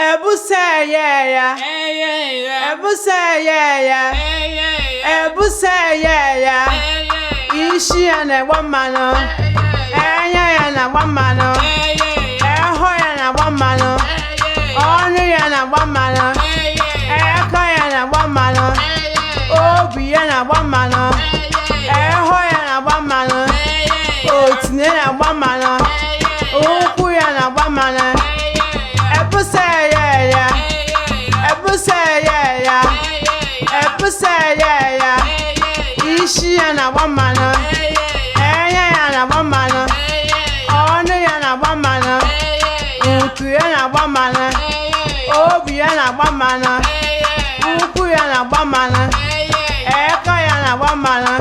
Ebusa ya Ebusa ya Ebusa ya Ishi ya na gbamano Enya ya na gbamano Eho ya na gbamano Onu ya na gbamano Eka ya na gbamano Obi ya na gbamano Eho ya na gbamano Otine na gbamano Ukwu ya na gbamano Ebusa ya Ebusa ya Ebusa ya Ishi ya na gbamano Enya ya na gbamano Onu ya na gbamano Ukwu ya na gbamano Obi ya na gbamano Ukwu ya na gbamano Eka ya na gbamano